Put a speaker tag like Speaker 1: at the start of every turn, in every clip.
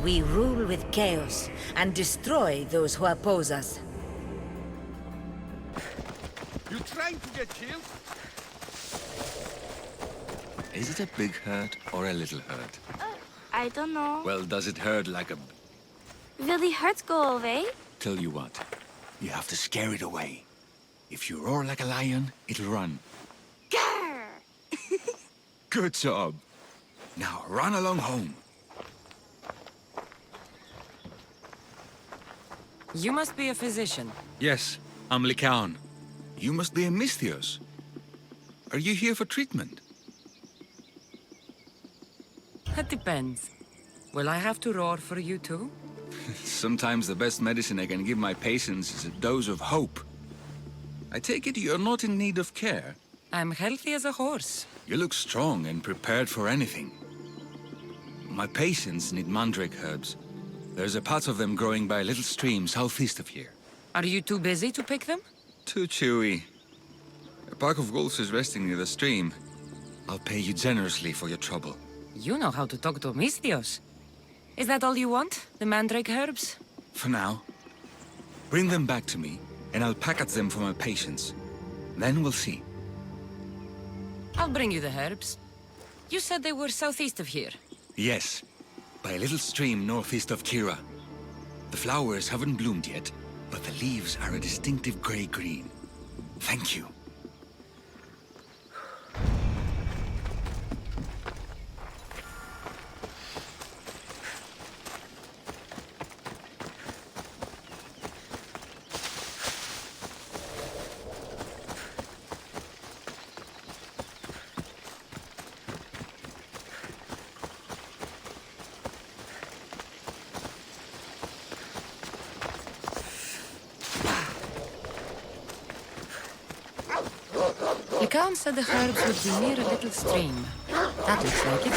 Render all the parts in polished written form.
Speaker 1: We rule with chaos and destroy those who oppose us.
Speaker 2: You trying to get killed?
Speaker 3: Is it a big hurt or a little hurt?
Speaker 4: I don't know.
Speaker 3: Well, does it hurt like a...
Speaker 4: Will the hurts go away?
Speaker 3: Tell you what, you have to scare it away. If you roar like a lion, it'll run.
Speaker 4: Grr!
Speaker 3: Good job. Now run along home.
Speaker 5: You must be a physician.
Speaker 3: Yes, I'm Lycaon. You must be a Misthios. Are you here for treatment?
Speaker 5: That depends. Will I have to roar for you too?
Speaker 3: Sometimes the best medicine I can give my patients is a dose of hope. I take it you're not in need of care.
Speaker 5: I'm healthy as a horse.
Speaker 3: You look strong and prepared for anything. My patients need mandrake herbs. There's a patch of them growing by a little stream southeast of here.
Speaker 5: Are you too busy to pick them?
Speaker 3: Too chewy. A pack of wolves is resting near the stream. I'll pay you generously for your trouble.
Speaker 5: You know how to talk to Misthios. Is that all you want? The mandrake herbs?
Speaker 3: For now. Bring them back to me, and I'll package them for my patients. Then we'll see.
Speaker 5: I'll bring you the herbs. You said they were southeast of here.
Speaker 3: Yes, by a little stream northeast of Kira. The flowers haven't bloomed yet, but the leaves are a distinctive gray-green. Thank you.
Speaker 5: Lycaon said the herbs would be near a little stream. That looks like it.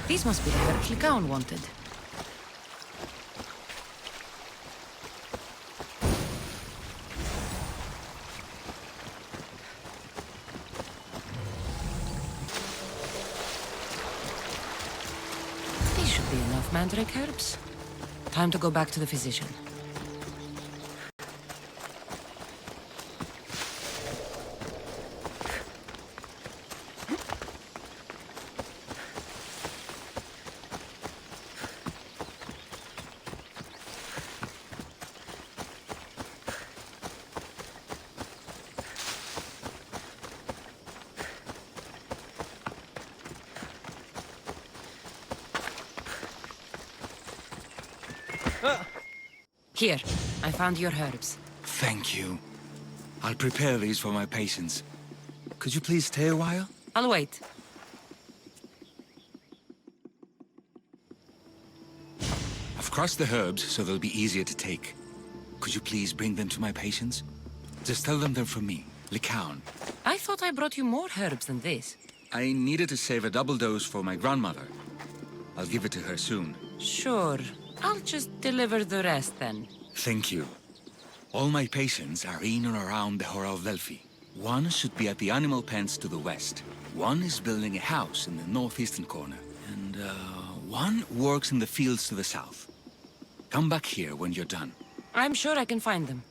Speaker 5: These must be the herbs Lycaon wanted. These should be enough mandrake herbs. Time to go back to the physician. Here, I found your herbs.
Speaker 3: Thank you. I'll prepare these for my patients. Could you please stay a while?
Speaker 5: I'll wait.
Speaker 3: I've crushed the herbs so they'll be easier to take. Could you please bring them to my patients? Just tell them they're from me, Lycaon.
Speaker 5: I thought I brought you more herbs than this.
Speaker 3: I needed to save a double dose for my grandmother. I'll give it to her soon.
Speaker 5: Sure. I'll just deliver the rest then.
Speaker 3: Thank you. All my patients are in or around the Hora of Delphi. One should be at the animal pens to the west. One is building a house in the northeastern corner. And, one works in the fields to the south. Come back here when you're done.
Speaker 5: I'm sure I can find them.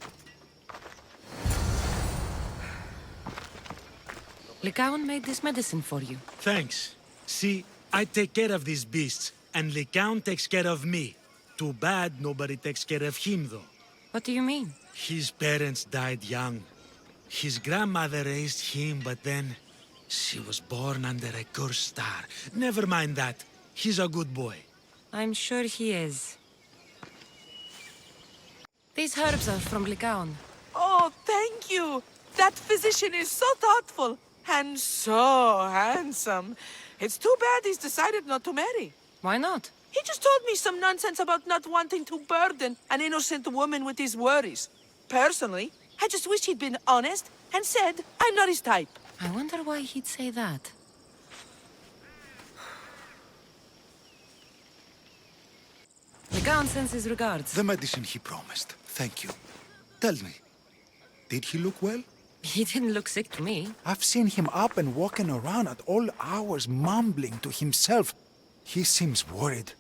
Speaker 5: Lycaon made this medicine for you.
Speaker 6: Thanks. See, I take care of these beasts, and Lycaon takes care of me. Too bad nobody takes care of him, though.
Speaker 5: What do you mean?
Speaker 6: His parents died young. His grandmother raised him, but then she was born under a cursed star. Never mind that. He's a good boy.
Speaker 5: I'm sure he is. These herbs are from Lycaon.
Speaker 7: Oh, thank you. That physician is so thoughtful and so handsome. It's too bad he's decided not to marry.
Speaker 5: Why not?
Speaker 7: He just told me some nonsense about not wanting to burden an innocent woman with his worries. Personally, I just wish he'd been honest and said I'm not his type.
Speaker 5: I wonder why he'd say that. Lycaon sends his regards.
Speaker 8: The medicine he promised. Thank you. Tell me, did he look well?
Speaker 5: He didn't look sick to me.
Speaker 8: I've seen him up and walking around at all hours, mumbling to himself. He seems worried.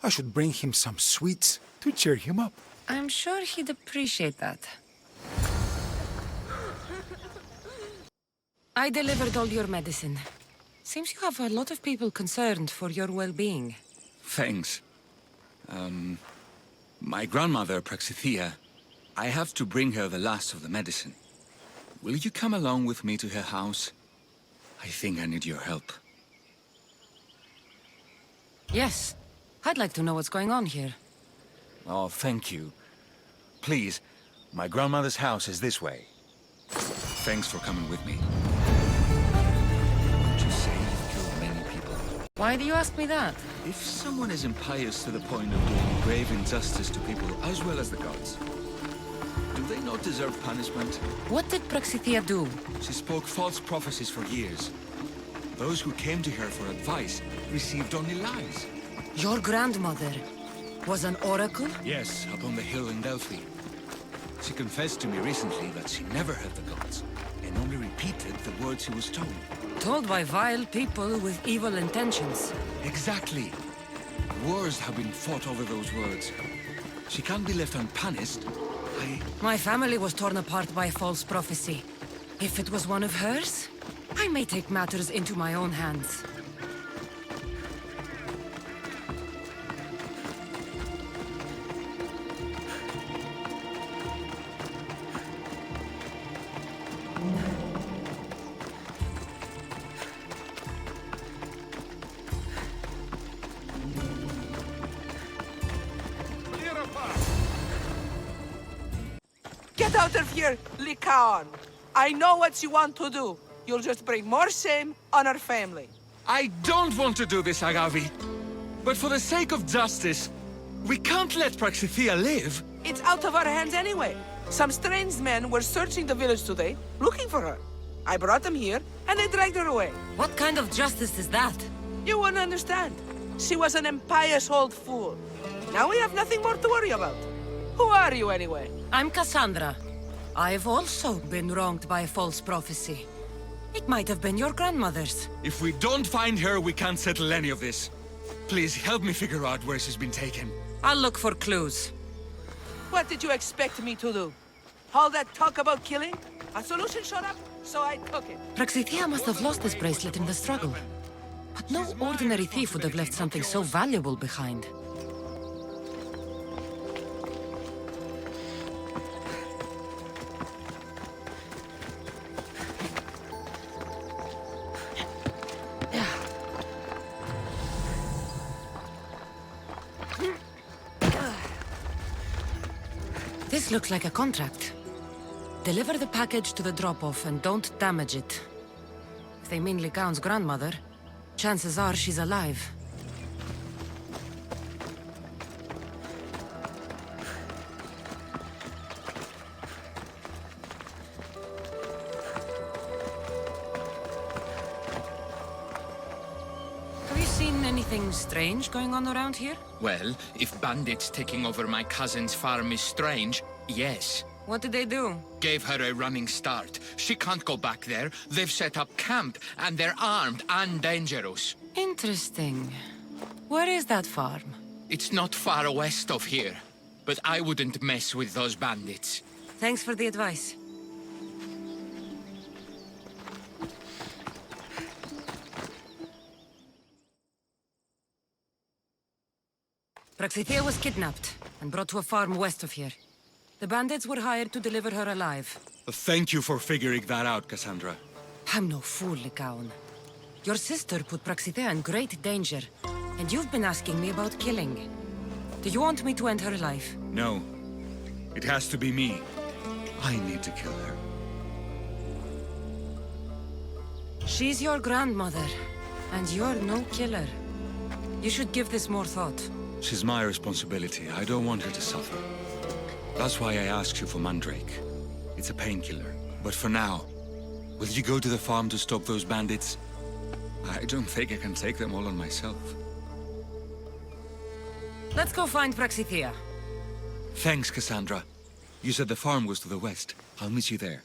Speaker 8: I should bring him some sweets to cheer him up.
Speaker 5: I'm sure he'd appreciate that. I delivered all your medicine. Seems you have a lot of people concerned for your well-being.
Speaker 3: Thanks. My grandmother, Praxithea, I have to bring her the last of the medicine. Will you come along with me to her house? I think I need your help.
Speaker 5: Yes. I'd like to know what's going on here.
Speaker 3: Oh, thank you. Please, my grandmother's house is this way. Thanks for coming with me. Would you say you've killed many people?
Speaker 5: Why do you ask me that?
Speaker 3: If someone is impious to the point of doing grave injustice to people as well as the gods, do they not deserve punishment?
Speaker 5: What did Praxithea do?
Speaker 3: She spoke false prophecies for years. Those who came to her for advice received only lies.
Speaker 5: Your grandmother was an oracle?
Speaker 3: Yes, up on the hill in Delphi. She confessed to me recently that she never heard the gods, and only repeated the words she was told.
Speaker 5: Told by vile people with evil intentions.
Speaker 3: Exactly. Wars have been fought over those words. She can't be left unpunished.
Speaker 5: My family was torn apart by false prophecy. If it was one of hers, I may take matters into my own hands.
Speaker 2: Clear a path.
Speaker 7: Get out of here, Lycaon. I know what you want to do. You'll just bring more shame on our family.
Speaker 3: I don't want to do this, Agavi. But for the sake of justice, we can't let Praxithea live.
Speaker 7: It's out of our hands anyway. Some strange men were searching the village today, looking for her. I brought them here, and they dragged her away.
Speaker 5: What kind of justice is that?
Speaker 7: You won't understand. She was an impious old fool. Now we have nothing more to worry about. Who are you, anyway?
Speaker 5: I'm Cassandra. I've also been wronged by a false prophecy. It might have been your grandmother's.
Speaker 3: If we don't find her, we can't settle any of this. Please help me figure out where she's been taken.
Speaker 5: I'll look for clues.
Speaker 7: What did you expect me to do? All that talk about killing? A solution showed up, so I took it.
Speaker 5: Praxithea must have lost this bracelet in the struggle. But no ordinary thief would have left something so valuable behind. This looks like a contract. Deliver the package to the drop-off and don't damage it. If they mean Lycaon's grandmother, chances are she's alive. Have you seen anything strange going on around here?
Speaker 9: Well, if bandits taking over my cousin's farm is strange, yes.
Speaker 5: What did they do?
Speaker 2: Gave her a running start. She can't go back there. They've set up camp, and they're armed and dangerous.
Speaker 5: Interesting. Where is that farm?
Speaker 2: It's not far west of here, but I wouldn't mess with those bandits.
Speaker 5: Thanks for the advice. Praxithea was kidnapped and brought to a farm west of here. The bandits were hired to deliver her alive.
Speaker 3: Thank you for figuring that out, Cassandra.
Speaker 5: I'm no fool, Lycaon. Your sister put Praxithea in great danger, and you've been asking me about killing. Do you want me to end her life?
Speaker 3: No. It has to be me. I need to kill her.
Speaker 5: She's your grandmother, and you're no killer. You should give this more thought.
Speaker 3: She's my responsibility. I don't want her to suffer. That's why I asked you for Mandrake. It's a painkiller. But for now, will you go to the farm to stop those bandits? I don't think I can take them all on myself.
Speaker 5: Let's go find Praxithea.
Speaker 3: Thanks, Cassandra. You said the farm was to the west. I'll meet you there.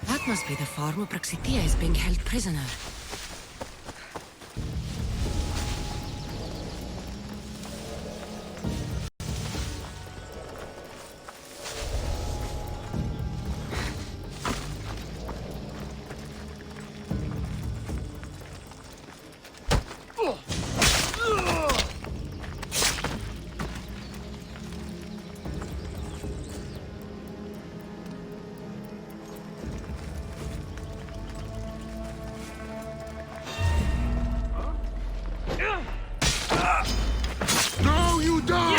Speaker 5: That must be the farm where Praxithea is being held prisoner.
Speaker 2: No, you die!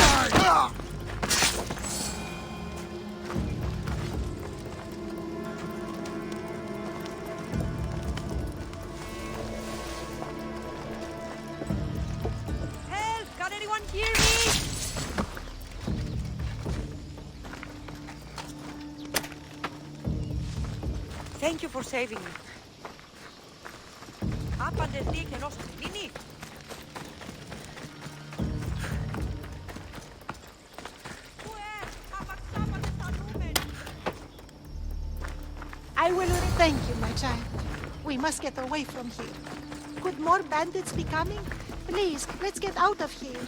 Speaker 7: Help! Can anyone hear me? Thank you for saving me.
Speaker 9: I will thank you, my child. We must get away from here. Could more bandits be coming? Please, let's get out of here.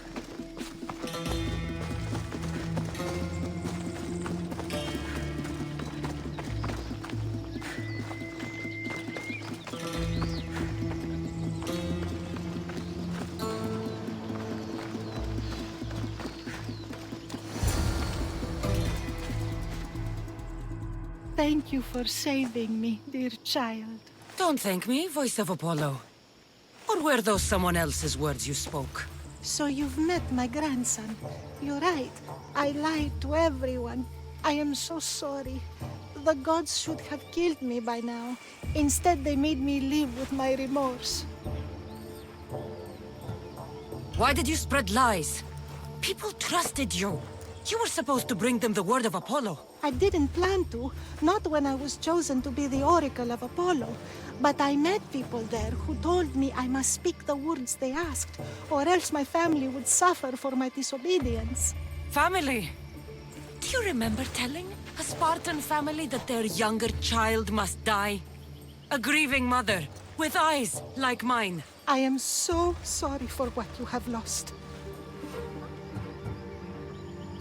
Speaker 9: Thank you for saving me, dear child.
Speaker 5: Don't thank me, voice of Apollo. Or were those someone else's words you spoke?
Speaker 9: So you've met my grandson. You're right. I lied to everyone. I am so sorry. The gods should have killed me by now. Instead, they made me live with my remorse.
Speaker 5: Why did you spread lies? People trusted you. You were supposed to bring them the word of Apollo.
Speaker 9: I didn't plan to, not when I was chosen to be the oracle of Apollo. But I met people there who told me I must speak the words they asked, or else my family would suffer for my disobedience.
Speaker 5: Family? Do you remember telling a Spartan family that their younger child must die? A grieving mother, with eyes like mine.
Speaker 9: I am so sorry for what you have lost.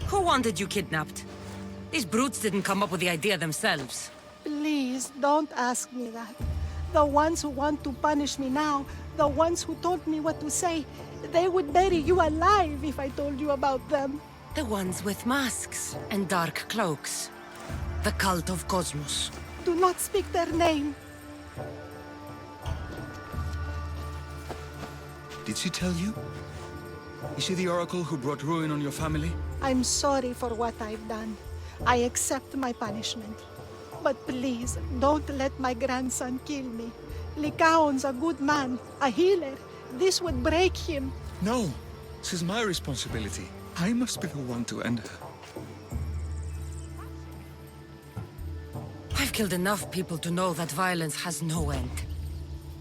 Speaker 5: Who wanted you kidnapped? These brutes didn't come up with the idea themselves.
Speaker 9: Please, don't ask me that. The ones who want to punish me now, the ones who told me what to say, they would bury you alive if I told you about them.
Speaker 5: The ones with masks and dark cloaks. The cult of Cosmos.
Speaker 9: Do not speak their name.
Speaker 3: Did she tell you? Is she the oracle who brought ruin on your family?
Speaker 9: I'm sorry for what I've done. I accept my punishment. But please, don't let my grandson kill me. Lycaon's a good man, a healer. This would break him.
Speaker 3: No, this is my responsibility. I must be the one to end her.
Speaker 5: killed enough people to know that violence has no end.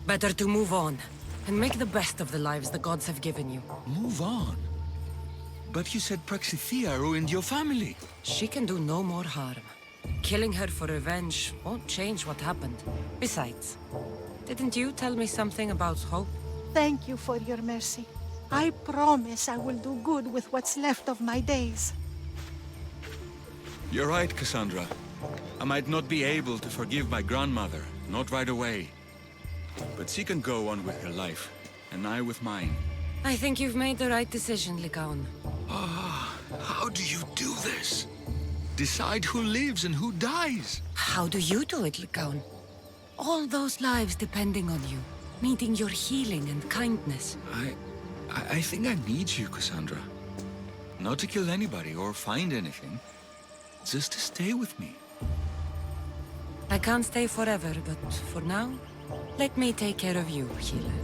Speaker 5: Better to move on, and make the best of the lives the gods have given you.
Speaker 3: Move on? But you said Praxithea ruined your family.
Speaker 5: She can do no more harm. Killing her for revenge won't change what happened. Besides, didn't you tell me something about hope?
Speaker 9: Thank you for your mercy. I promise I will do good with what's left of my days.
Speaker 3: You're right, Cassandra. I might not be able to forgive my grandmother, not right away. But she can go on with her life, and I with mine.
Speaker 5: I think you've made the right decision, Lycaon.
Speaker 3: How do you do this? Decide who lives and who dies?
Speaker 5: How do you do it, Lycaon? All those lives depending on you, needing your healing and kindness.
Speaker 3: I think I need you, Cassandra. Not to kill anybody or find anything. Just to stay with me.
Speaker 5: I can't stay forever, but for now, let me take care of you, healer.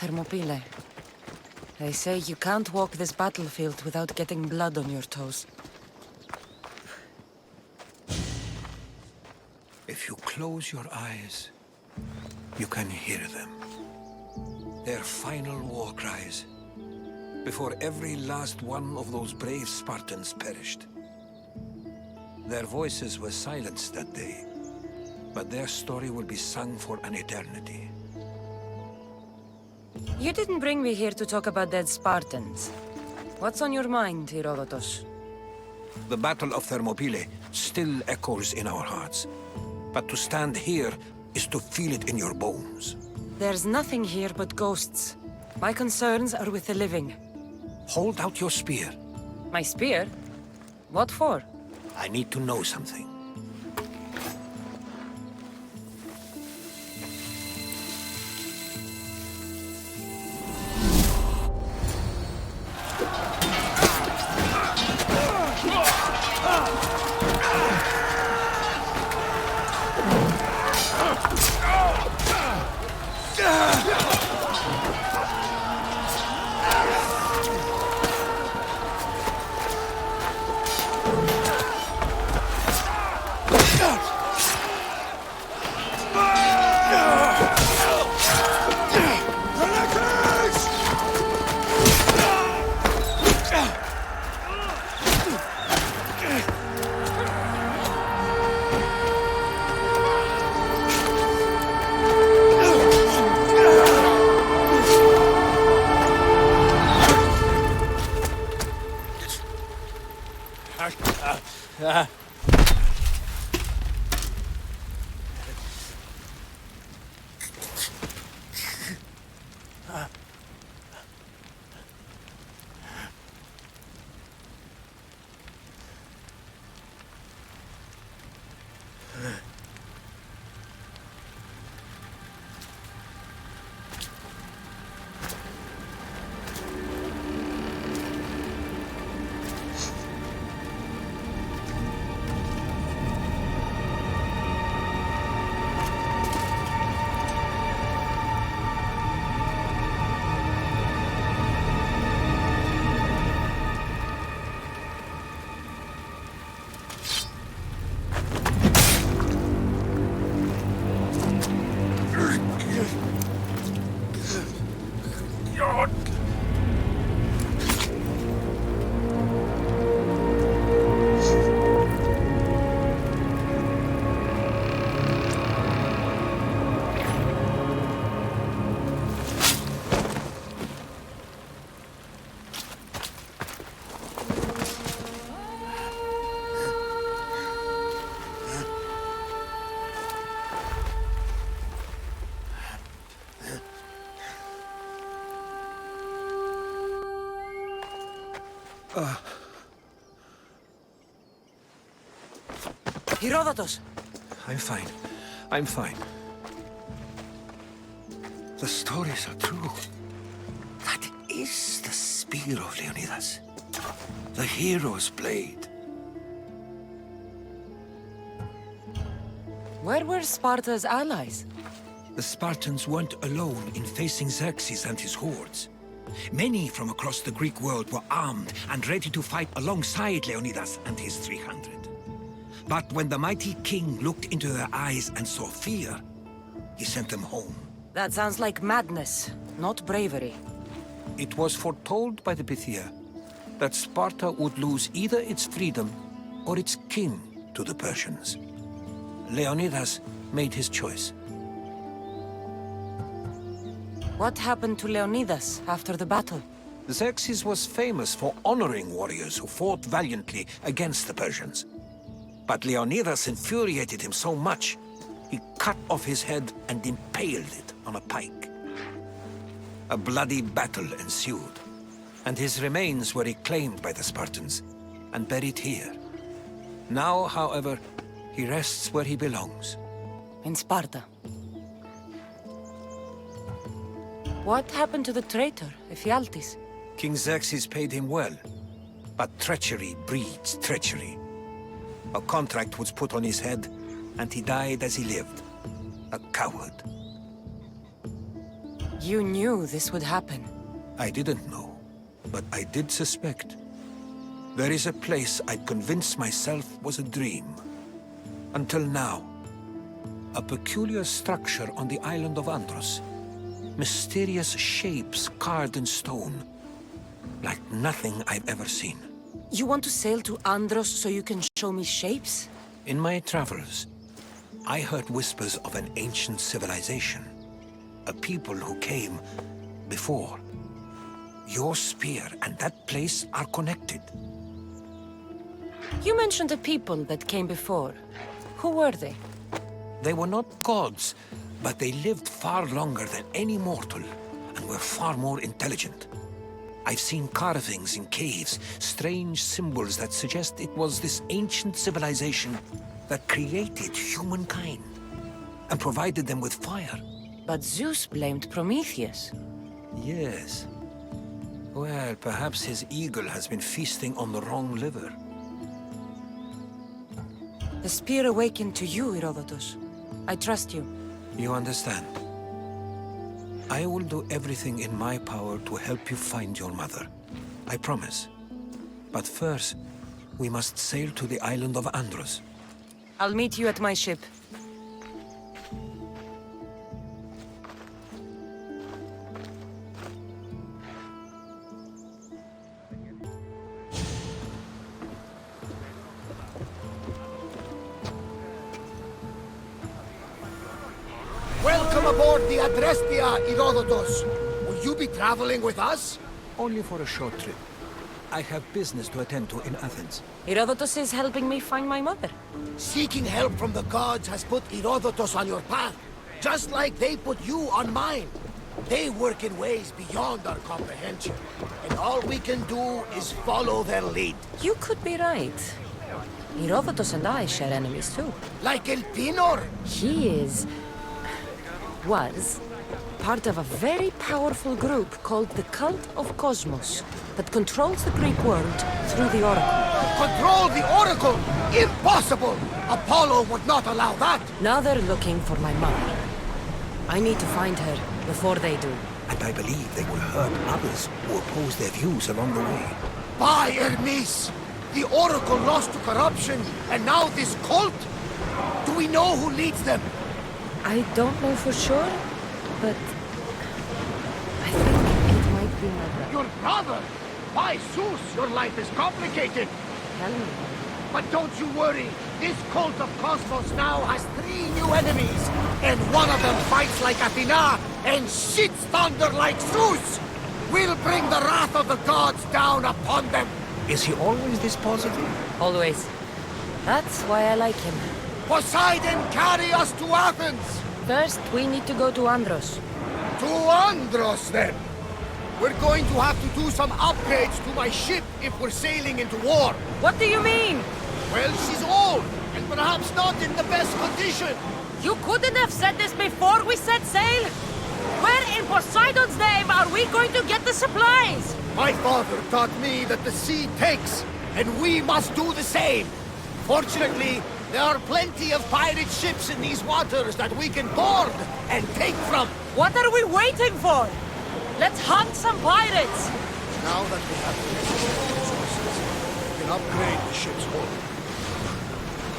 Speaker 5: Thermopylae. They say you can't walk this battlefield without getting blood on your toes.
Speaker 10: If you close your eyes, you can hear them. Their final war cries, before every last one of those brave Spartans perished. Their voices were silenced that day, but their story will be sung for an eternity.
Speaker 5: You didn't bring me here to talk about dead Spartans. What's on your mind, Herodotus?
Speaker 10: The Battle of Thermopylae still echoes in our hearts. But to stand here is to feel it in your bones.
Speaker 5: There's nothing here but ghosts. My concerns are with the living.
Speaker 10: Hold out your spear.
Speaker 5: My spear? What for?
Speaker 10: I need to know something.
Speaker 5: Herodotus!
Speaker 10: I'm fine. I'm fine. The stories are true. That is the spear of Leonidas. The hero's blade.
Speaker 5: Where were Sparta's allies?
Speaker 10: The Spartans weren't alone in facing Xerxes and his hordes. Many from across the Greek world were armed and ready to fight alongside Leonidas and his 300. But when the mighty king looked into their eyes and saw fear, he sent them home.
Speaker 5: That sounds like madness, not bravery.
Speaker 10: It was foretold by the Pythia that Sparta would lose either its freedom or its king to the Persians. Leonidas made his choice.
Speaker 5: What happened to Leonidas after the battle?
Speaker 10: Xerxes was famous for honoring warriors who fought valiantly against the Persians. But Leonidas infuriated him so much, he cut off his head and impaled it on a pike. A bloody battle ensued, and his remains were reclaimed by the Spartans and buried here. Now, however, he rests where he belongs.
Speaker 5: In Sparta. What happened to the traitor, Ephialtes?
Speaker 10: King Xerxes paid him well, but treachery breeds treachery. A contract was put on his head, and he died as he lived. A coward.
Speaker 5: You knew this would happen.
Speaker 10: I didn't know, but I did suspect. There is a place I'd convinced myself was a dream. Until now. A peculiar structure on the island of Andros. Mysterious shapes carved in stone. Like nothing I've ever seen.
Speaker 5: You want to sail to Andros so you can show me shapes?
Speaker 10: In my travels, I heard whispers of an ancient civilization. A people who came before. Your spear and that place are connected.
Speaker 5: You mentioned a people that came before. Who were they?
Speaker 10: They were not gods, but they lived far longer than any mortal, and were far more intelligent. I've seen carvings in caves, strange symbols that suggest it was this ancient civilization that created humankind, and provided them with fire.
Speaker 5: But Zeus blamed Prometheus.
Speaker 10: Yes. Well, perhaps his eagle has been feasting on the wrong liver.
Speaker 5: The spear awakened to you, Herodotus. I trust you.
Speaker 10: You understand. I will do everything in my power to help you find your mother. I promise. But first, we must sail to the island of Andros.
Speaker 5: I'll meet you at my ship.
Speaker 11: Welcome aboard the Adrestia, Herodotus. Will you be traveling with us?
Speaker 10: Only for a short trip. I have business to attend to in Athens.
Speaker 5: Herodotus is helping me find my mother.
Speaker 11: Seeking help from the gods has put Herodotus on your path, just like they put you on mine. They work in ways beyond our comprehension, and all we can do is follow their lead.
Speaker 5: You could be right. Herodotus and I share enemies too.
Speaker 11: Like El Pinor?
Speaker 5: He was part of a very powerful group called the Cult of Cosmos that controls the Greek world through the Oracle.
Speaker 11: Control the Oracle? Impossible! Apollo would not allow that!
Speaker 5: Now they're looking for my mother. I need to find her before they do.
Speaker 10: And I believe they will hurt others who oppose their views along the way.
Speaker 11: By Hermes! The Oracle lost to corruption, and now this cult? Do we know who leads them?
Speaker 5: I don't know for sure, but I think it might be my brother.
Speaker 11: Your brother? By Zeus, your life is complicated.
Speaker 5: Tell me.
Speaker 11: But don't you worry. This cult of Cosmos now has 3 new enemies. And one of them fights like Athena and shits thunder like Zeus. We'll bring the wrath of the gods down upon them.
Speaker 10: Is he always this positive?
Speaker 5: Always. That's why I like him.
Speaker 11: Poseidon, carry us to Athens!
Speaker 5: First, we need to go to Andros.
Speaker 11: To Andros, then? We're going to have to do some upgrades to my ship if we're sailing into war.
Speaker 5: What do you mean?
Speaker 11: Well, she's old, and perhaps perhaps not in the best condition.
Speaker 1: You couldn't have said this before we set sail? Where in Poseidon's name are we going to get the supplies?
Speaker 11: My father taught me that the sea takes, and we must do the same. Fortunately, there are plenty of pirate ships in these waters that we can board and take from.
Speaker 1: What are we waiting for? Let's hunt some pirates!
Speaker 11: Now that we have the necessary resources, we can upgrade the ship's hull.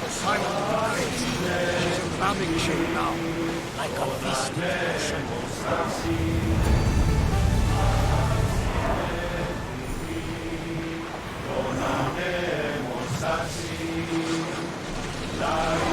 Speaker 11: Poseidon will be crazy. She's in ramming shape now, like a beast in the ocean.
Speaker 12: La